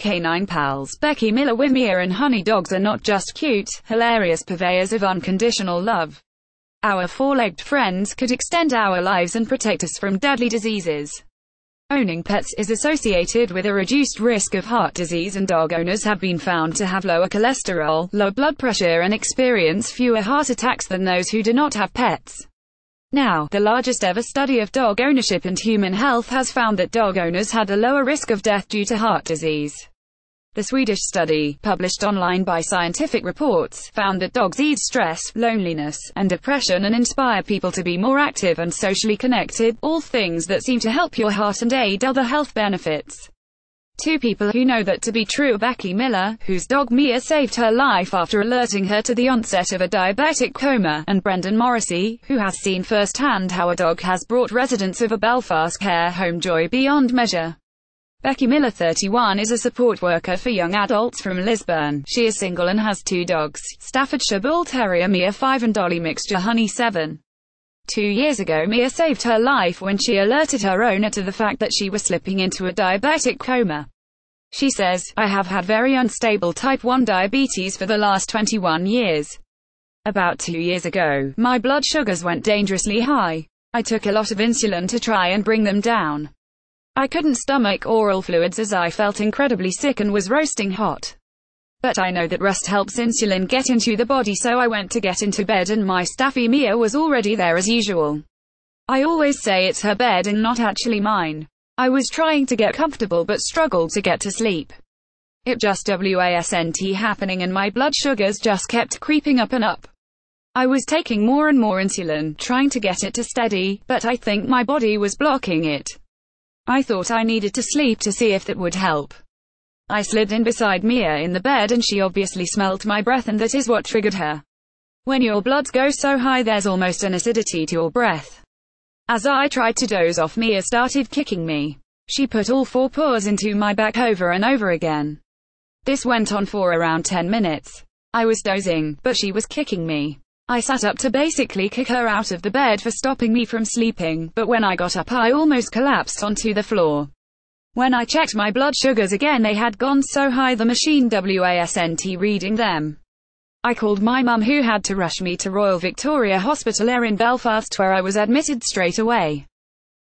Canine pals Becky Miller, Mia and Honey dogs are not just cute, hilarious purveyors of unconditional love. Our four-legged friends could extend our lives and protect us from deadly diseases. Owning pets is associated with a reduced risk of heart disease, and dog owners have been found to have lower cholesterol, low blood pressure and experience fewer heart attacks than those who do not have pets. Now, the largest ever study of dog ownership and human health has found that dog owners had a lower risk of death due to heart disease. The Swedish study, published online by Scientific Reports, found that dogs ease stress, loneliness, and depression and inspire people to be more active and socially connected, all things that seem to help your heart and aid other health benefits. Two people who know that to be true: Becky Miller, whose dog Mia saved her life after alerting her to the onset of a diabetic coma, and Brendan Morrissey, who has seen firsthand how a dog has brought residents of a Belfast care home joy beyond measure. Becky Miller, 31, is a support worker for young adults from Lisburn. She is single and has two dogs, Staffordshire Bull Terrier Mia, 5, and Dolly Mixture Honey, 7. 2 years ago, Mia saved her life when she alerted her owner to the fact that she was slipping into a diabetic coma. She says, "I have had very unstable type 1 diabetes for the last 21 years. About 2 years ago, my blood sugars went dangerously high. I took a lot of insulin to try and bring them down. I couldn't stomach oral fluids as I felt incredibly sick and was roasting hot. But I know that rust helps insulin get into the body, so I went to get into bed and my Staffy Mia was already there as usual. I always say it's her bed and not actually mine. I was trying to get comfortable but struggled to get to sleep. It just wasn't happening and my blood sugars just kept creeping up and up. I was taking more and more insulin, trying to get it to steady, but I think my body was blocking it. I thought I needed to sleep to see if that would help. I slid in beside Mia in the bed and she obviously smelled my breath, and that is what triggered her. When your bloods go so high there's almost an acidity to your breath. As I tried to doze off, Mia started kicking me. She put all 4 paws into my back over and over again. This went on for around 10 minutes. I was dozing, but she was kicking me. I sat up to basically kick her out of the bed for stopping me from sleeping, but when I got up I almost collapsed onto the floor. When I checked my blood sugars again, they had gone so high the machine wasn't reading them. I called my mum, who had to rush me to Royal Victoria Hospital in Belfast, where I was admitted straight away.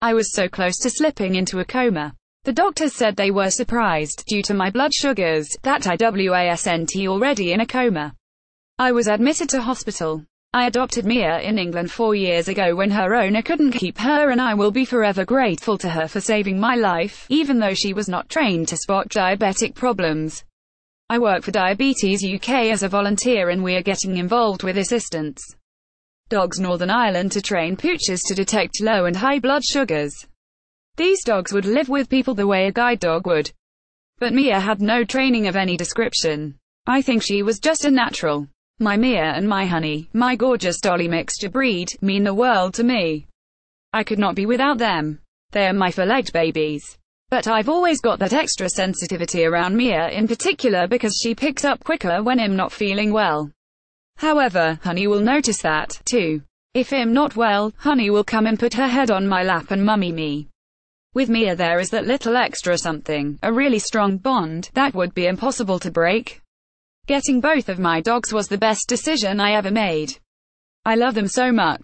I was so close to slipping into a coma. The doctors said they were surprised, due to my blood sugars, that I wasn't already in a coma. I was admitted to hospital. I adopted Mia in England 4 years ago when her owner couldn't keep her, and I will be forever grateful to her for saving my life, even though she was not trained to spot diabetic problems. I work for Diabetes UK as a volunteer and we are getting involved with Assistance Dogs Northern Ireland to train pooches to detect low and high blood sugars. These dogs would live with people the way a guide dog would. But Mia had no training of any description. I think she was just a natural. My Mia and my Honey, my gorgeous Dolly Mixture breed, mean the world to me. I could not be without them. They are my four-legged babies. But I've always got that extra sensitivity around Mia in particular because she picks up quicker when I'm not feeling well. However, Honey will notice that, too. If I'm not well, Honey will come and put her head on my lap and mummy me. With Mia there is that little extra something, a really strong bond, that would be impossible to break. Getting both of my dogs was the best decision I ever made. I love them so much.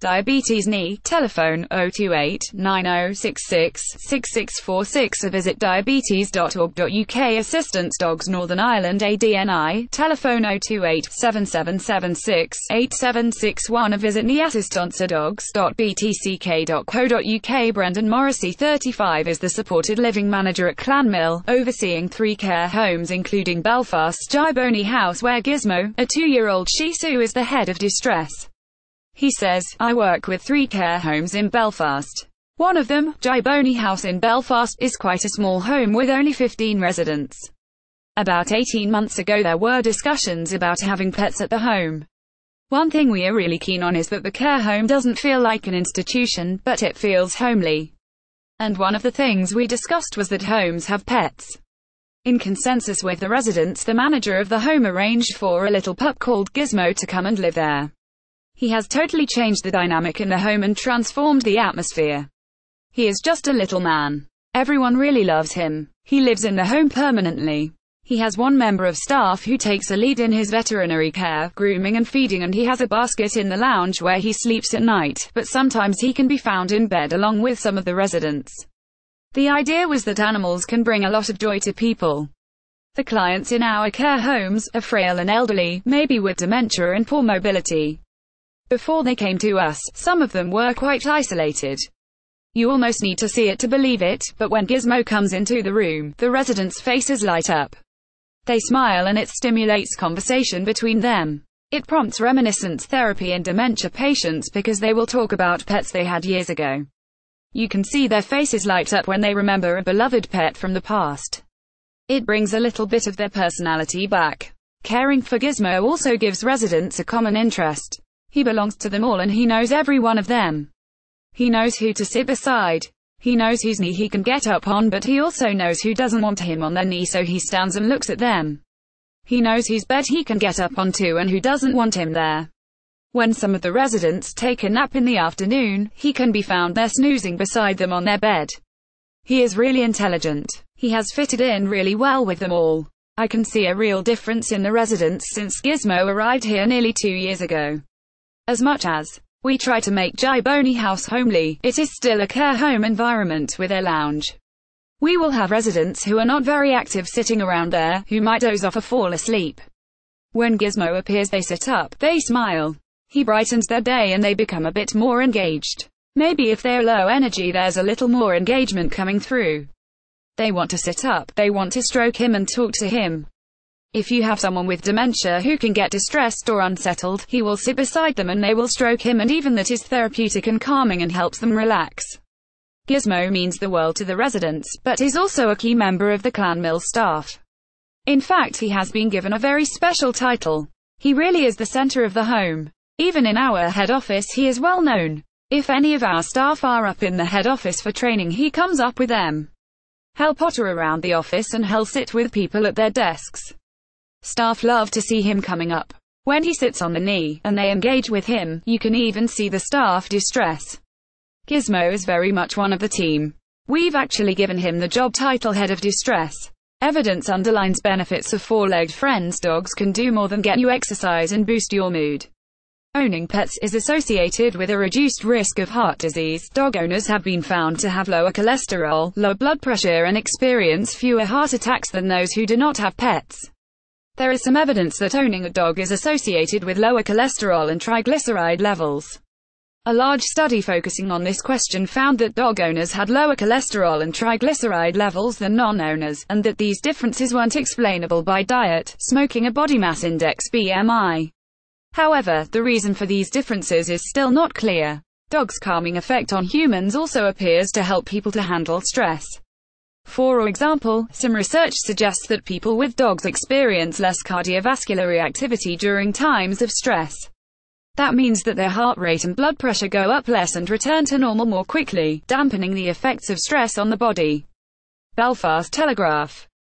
Diabetes NE, telephone 028-9066-6646 or visit diabetes.org.uk. Assistance Dogs Northern Ireland ADNI, telephone 028-7776-8761 or visit neassistancedogs.btck.co.uk. Brendan Morrissey, 35, is the supported living manager at Clanmill, overseeing 3 care homes including Belfast's Giboney House, where Gizmo, a 2-year-old Shih Tzu, is the head of distress. He says, "I work with 3 care homes in Belfast. One of them, Giboney House in Belfast, is quite a small home with only 15 residents. About 18 months ago there were discussions about having pets at the home. One thing we are really keen on is that the care home doesn't feel like an institution, but it feels homely. And one of the things we discussed was that homes have pets." In consensus with the residents, the manager of the home arranged for a little pup called Gizmo to come and live there. He has totally changed the dynamic in the home and transformed the atmosphere. He is just a little man. Everyone really loves him. He lives in the home permanently. He has one member of staff who takes a lead in his veterinary care, grooming and feeding, and he has a basket in the lounge where he sleeps at night, but sometimes he can be found in bed along with some of the residents. The idea was that animals can bring a lot of joy to people. The clients in our care homes are frail and elderly, maybe with dementia and poor mobility. Before they came to us, some of them were quite isolated. You almost need to see it to believe it, but when Gizmo comes into the room, the residents' faces light up. They smile and it stimulates conversation between them. It prompts reminiscence therapy in dementia patients because they will talk about pets they had years ago. You can see their faces light up when they remember a beloved pet from the past. It brings a little bit of their personality back. Caring for Gizmo also gives residents a common interest. He belongs to them all and he knows every one of them. He knows who to sit beside. He knows whose knee he can get up on, but he also knows who doesn't want him on their knee, so he stands and looks at them. He knows whose bed he can get up onto and who doesn't want him there. When some of the residents take a nap in the afternoon, he can be found there snoozing beside them on their bed. He is really intelligent. He has fitted in really well with them all. I can see a real difference in the residents since Gizmo arrived here nearly 2 years ago. As much as we try to make Jiboni House homely, it is still a care home environment with a lounge. We will have residents who are not very active sitting around there, who might doze off or fall asleep. When Gizmo appears, they sit up, they smile. He brightens their day and they become a bit more engaged. Maybe if they're low energy, there's a little more engagement coming through. They want to sit up, they want to stroke him and talk to him. If you have someone with dementia who can get distressed or unsettled, he will sit beside them and they will stroke him, and even that is therapeutic and calming and helps them relax. Gizmo means the world to the residents, but is also a key member of the Clan Mill staff. In fact, he has been given a very special title. He really is the center of the home. Even in our head office he is well known. If any of our staff are up in the head office for training, he comes up with them. He'll potter around the office and he'll sit with people at their desks. Staff love to see him coming up. When he sits on the knee, and they engage with him, you can even see the staff distress. Gizmo is very much one of the team. We've actually given him the job title Head of Distress. Evidence underlines benefits of four-legged friends. Dogs can do more than get you exercise and boost your mood. Owning pets is associated with a reduced risk of heart disease. Dog owners have been found to have lower cholesterol, low blood pressure, and experience fewer heart attacks than those who do not have pets. There is some evidence that owning a dog is associated with lower cholesterol and triglyceride levels. A large study focusing on this question found that dog owners had lower cholesterol and triglyceride levels than non-owners, and that these differences weren't explainable by diet, smoking, or body mass index (BMI). However, the reason for these differences is still not clear. Dogs' calming effect on humans also appears to help people to handle stress. For example, some research suggests that people with dogs experience less cardiovascular reactivity during times of stress. That means that their heart rate and blood pressure go up less and return to normal more quickly, dampening the effects of stress on the body. Belfast Telegraph.